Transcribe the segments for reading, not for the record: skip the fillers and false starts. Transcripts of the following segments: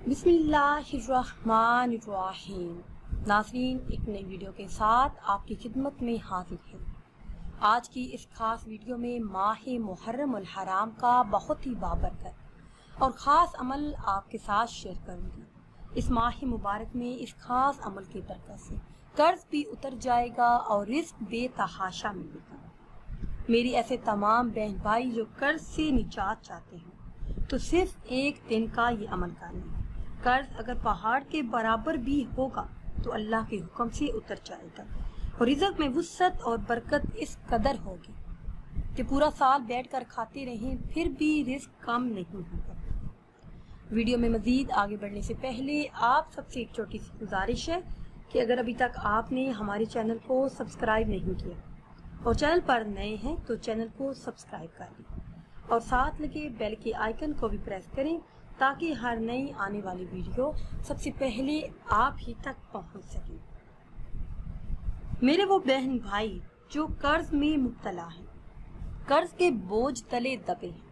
बिस्मिल्लाहिर्रहमानिर्रहीम। नाज़रीन, एक नई वीडियो के साथ आपकी खिदमत में हाजिर है। आज की इस खास वीडियो में माह मुहर्रम अल हराम का बहुत ही बाबरकत और ख़ास अमल आपके साथ शेयर करूंगी। इस माह मुबारक में इस खास अमल की बरकत से कर्ज भी उतर जाएगा और रिस्क बेतहाशा मिलेगा। मेरी ऐसे तमाम बहन भाई जो कर्ज से निजात चाहते हैं तो सिर्फ एक दिन का ये अमल कर लें। कर्ज अगर पहाड़ के बराबर भी होगा तो अल्लाह के हुक्म से उतर जाएगा और रिज़्क़ में वुसअत और बरकत इस कदर होगी कि पूरा साल बैठकर खाते रहें फिर भी रिस्क कम नहीं होगा। वीडियो में मजीद आगे बढ़ने से पहले आप सबसे एक छोटी सी गुजारिश है कि अगर अभी तक आपने हमारे चैनल को सब्सक्राइब नहीं किया और चैनल पर नए हैं तो चैनल को सब्सक्राइब कर लें और साथ लगे बेल के आइकन को भी प्रेस करें ताकि हर नई आने वाली वीडियो सबसे पहले आप ही तक पहुंच सके। मेरे वो बहन भाई जो कर्ज में मुब्तला हैं, कर्ज के बोझ तले दबे हैं,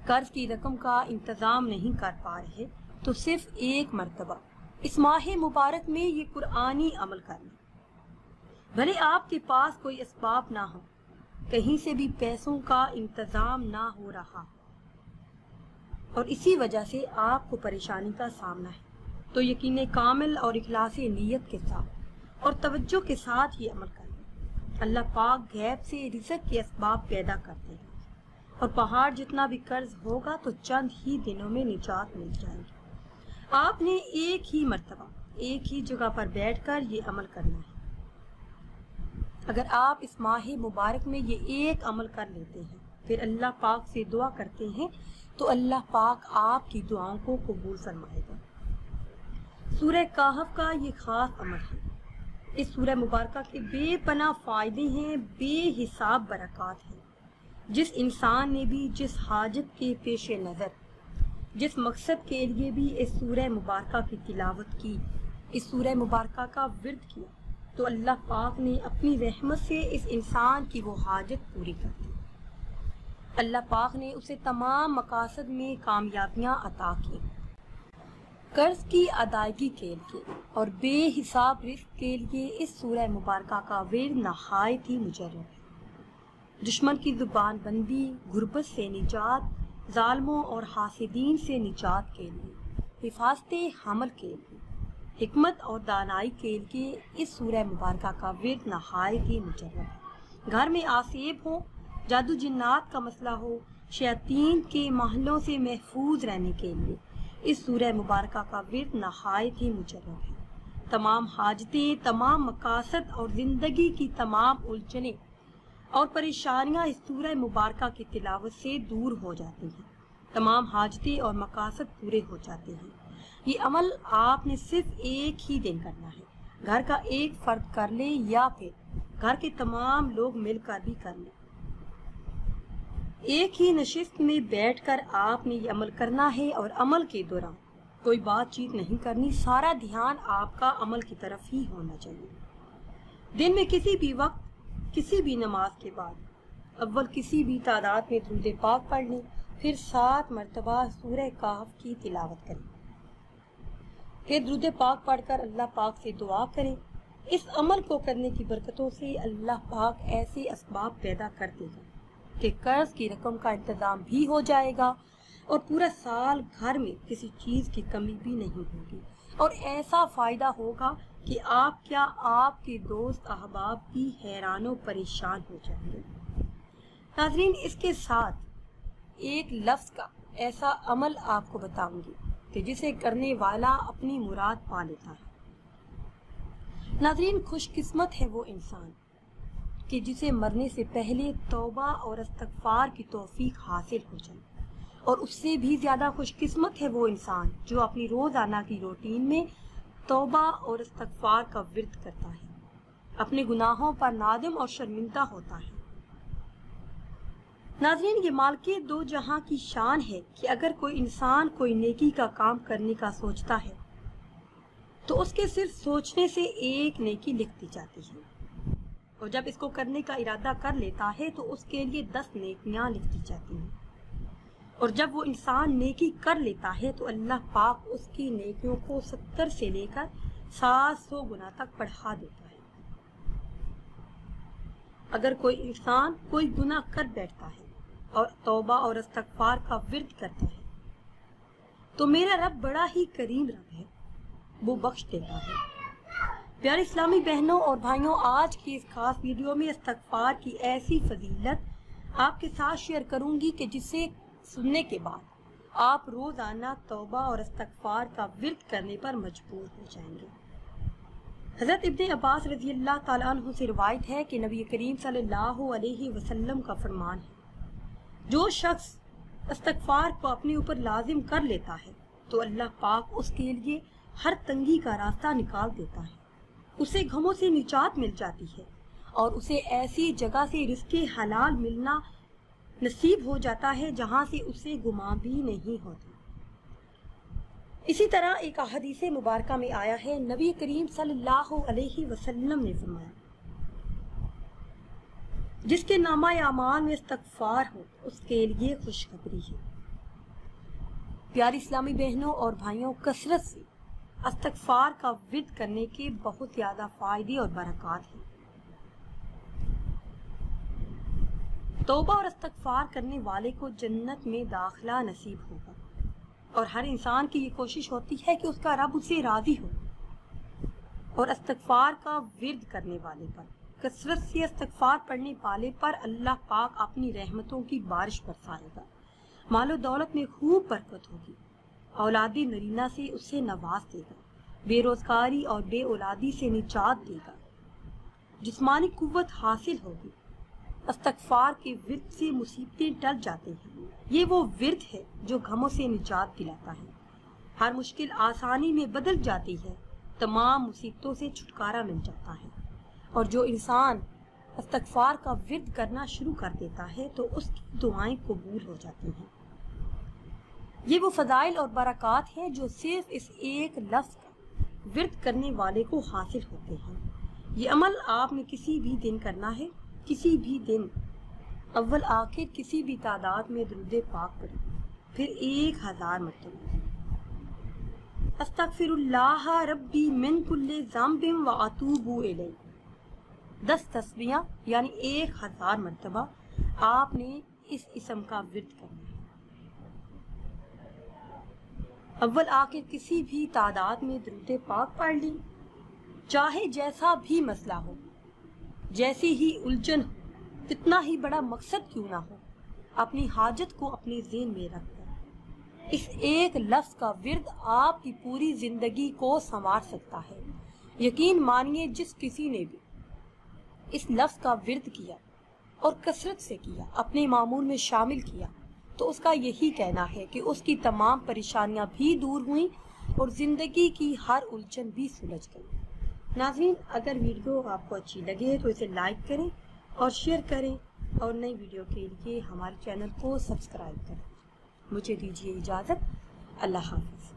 कर्ज की रकम का इंतजाम नहीं कर पा रहे तो सिर्फ एक मर्तबा इस माह मुबारक में ये कुरानी अमल कर लें। भले आपके पास कोई असबाब ना हो, कहीं से भी पैसों का इंतजाम ना हो रहा और इसी वजह से आपको परेशानी का सामना है तो यकीन कामिल और इखलास नीयत के साथ और तवज्जो के साथ ये अमल करें। अल्लाह पाक गैब से रिज़्क़ के असबाब पैदा करते हैं और पहाड़ जितना भी कर्ज होगा तो चंद ही दिनों में निजात मिल जाएगी। आपने एक ही मर्तबा एक ही जगह पर बैठकर ये अमल करना है। अगर आप इस माह मुबारक में ये एक अमल कर लेते हैं फिर अल्लाह पाक से दुआ करते हैं तो अल्लाह पाक आपकी दुआओं को कबूल फरमाएगा। सूरह कहफ का ये खास अमल है। इस सूरह मुबारक के बेपनाह फायदे हैं, बेहिसाब बरकत हैं। जिस इंसान ने भी जिस हाजत के पेश नज़र जिस मकसद के लिए भी इस सूरह मुबारक की तिलावत की, इस सूरह मुबारक का विर्द किया तो अल्लाह पाक ने अपनी रहमत से इस इंसान की वो हाजत पूरी कर दी। अल्लाह पाक ने उसे तमाम मकासद में कामयाबियां अता की। कर्ज की अदायगी के लिए और बेहिसाब रिस्क के लिए इस सूरह मुबारक का विर्द नहायत ही मुजर्रब है। दुश्मन की जुबान बंदी, गुर्बत से निजात, जालिमों और हासिदीन से निजात के लिए, हिफाजत हमल के लिए, हिकमत और दानाई के लिए इस सूरह मुबारक का विर्द नहायत ही मुजर्रब है। घर में आसेब हो, जादू जिन्नात का मसला हो, शैतान के महलों से महफूज रहने के लिए इस सूरह मुबारक का विर्द नहायत ही मुजर्रब है। तमाम हाजतें, तमाम मकासद और ज़िंदगी की तमाम उलझनें और परेशानियां इस सूरह मुबारक की तिलावत से दूर हो जाती हैं। तमाम हाजतें और मकासद पूरे हो जाते हैं। ये अमल आपने सिर्फ एक ही दिन करना है। घर का एक फर्द कर ले या फिर घर के तमाम लोग मिलकर भी कर लें। एक ही नशिस्त में बैठकर आपने ये अमल करना है और अमल के दौरान कोई बातचीत नहीं करनी। सारा ध्यान आपका अमल की तरफ ही होना चाहिए। दिन में किसी भी वक्त, किसी भी नमाज के बाद अव्वल किसी भी तादाद में दुरूद पाक पढ़ लें, फिर 7 मरतबा सूरह कहफ की तिलावत करें, फिर दुरूद पाक पढ़कर अल्लाह पाक से दुआ करें। इस अमल को करने की बरकतों से अल्लाह पाक ऐसे असबाब पैदा कर देगा कि कर्ज की रकम का इंतजाम भी हो जाएगा और पूरा साल घर में किसी चीज की कमी भी नहीं होगी और ऐसा फायदा होगा कि आप क्या आपके दोस्त अहबाब भी हैरानो परेशान हो जाएंगे। नाज़रीन, इसके साथ एक लफ्ज का ऐसा अमल आपको बताऊंगी कि जिसे करने वाला अपनी मुराद पा लेता है। नाज़रीन, खुशकिस्मत है वो इंसान कि जिसे मरने से पहले तौबा और इस्तग़फ़ार की तौफीक हासिल हो जाए और उससे भी ज़्यादा खुशकिस्मत है वो इंसान जो अपनी रोज़ाना की रूटीन में तौबा और इस्तग़फ़ार का विर्द करता है, अपने गुनाहों पर नादिम और शर्मिंदा होता है। नाज़रीन, ये मालिके दो जहां की शान है कि अगर कोई इंसान कोई नेकी का काम करने का सोचता है तो उसके सिर्फ सोचने से एक नेकी लिख दी जाती है और जब इसको करने का इरादा कर लेता है तो उसके लिए 10 नेकियां लिख दी जाती हैं। اور جب وہ انسان نیکی کر لیتا ہے تو اللہ پاک اس کی نیکیوں کو 70 سے لے کر 700 گنا تک بڑھا دیتا ہے۔ اگر کوئی انسان کوئی گناہ کر بیٹھتا ہے اور توبہ اور استغفار کا ورد کرتا ہے تو میرا رب بڑا ہی کریم رب ہے، وہ بخش دیتا ہے۔ پیارے اسلامی بہنوں اور بھائیوں، آج کی اس خاص ویڈیو میں استغفار کی ایسی فضیلت آپ کے ساتھ شیئر کروں گی کہ جسے سننے کے بعد آپ روزانہ توبہ اور استغفار کا ورد کرنے پر مجبور ہو جائیں گے۔ حضرت ابن عباس رضی اللہ تعالیٰ عنہ سے روایت ہے کہ نبی کریم صلی اللہ علیہ وسلم کا فرمان ہے، جو شخص استغفار کو اپنے اوپر لازم کر لیتا ہے تو اللہ پاک اس کے لیے ہر تنگی کا راستہ نکال دیتا ہے، اسے غموں سے نجات مل جاتی ہے اور اسے ایسی جگہ سے رزق حلال ملنا نصیب ہو جاتا ہے جہاں سے اسے گمان بھی نہیں ہوتی۔ اسی طرح ایک حدیث مبارکہ میں آیا ہے، نبی کریم صلی اللہ علیہ وسلم نے فرمایا، جس کے نامہ اعمال میں استغفار ہو اس کے لیے خوشخبری ہے۔ پیاری اسلامی بہنوں اور بھائیوں، کثرت سے استغفار کا ورد کرنے کے بہت زیادہ فائدے اور برکات ہیں۔ توبہ اور استغفار کرنے والے کو جنت میں داخلہ نصیب ہوگا، اور ہر انسان کی یہ کوشش ہوتی ہے کہ اس کا رب اسے راضی ہو۔ اور استغفار کا ورد کرنے والے پر، کثرت سے استغفار پڑھنے والے پر اللہ پاک اپنی رحمتوں کی بارش برسائے گا، مال و دولت میں خوب برکت ہوگی، اولادی نرینہ سے اسے نواز دے گا، بے روزگاری اور بے اولادی سے نجات دے گا، جسمانی قوت حاصل ہوگی۔ استغفار کے ورد سے مصیبتیں ٹل جاتی ہیں، یہ وہ ورد ہے جو غموں سے نجات دلاتا ہے، ہر مشکل آسانی میں بدل جاتی ہے، تمام مصیبتوں سے چھٹکارا مل جاتا ہے، اور جو انسان استغفار کا ورد کرنا شروع کر دیتا ہے تو اس کی دعائیں قبول ہو جاتی ہیں۔ یہ وہ فضائل اور برکات ہیں جو صرف اس ایک لفظ کا ورد کرنے والے کو حاصل ہوتے ہیں۔ یہ عمل آپ نے کسی بھی دن کرنا ہے، کسی بھی دن اول آخر کسی بھی تعداد میں درود پاک پڑھیں، پھر 1000 مرتبہ استغفر اللہ ربی من کل ذنب واتوب الیہ، 10 تسبیحاں یعنی 1000 مرتبہ آپ نے اس اسم کا ورد کرنا ہے۔ اول آخر کسی بھی تعداد میں درود پاک پڑھ لیں، چاہے جیسا بھی مسئلہ ہو، جیسی ہی الجھن ہو، کتنا ہی بڑا مقصد کیوں نہ ہو، اپنی حاجت کو اپنے ذہن میں رکھ کر اس ایک لفظ کا ورد آپ کی پوری زندگی کو سنوار سکتا ہے۔ یقین مانیے جس کسی نے بھی اس لفظ کا ورد کیا اور کثرت سے کیا، اپنے معمول میں شامل کیا، تو اس کا یہی کہنا ہے کہ اس کی تمام پریشانیاں بھی دور ہوئیں اور زندگی کی ہر الجھن بھی سلجھ گئی۔ ناظرین، اگر ویڈیو آپ کو اچھی لگے تو اسے لائک کریں اور شیئر کریں، اور نئی ویڈیو کے لیے ہمارے چینل کو سبسکرائب کریں۔ مجھے دیجیے اجازت، اللہ حافظ۔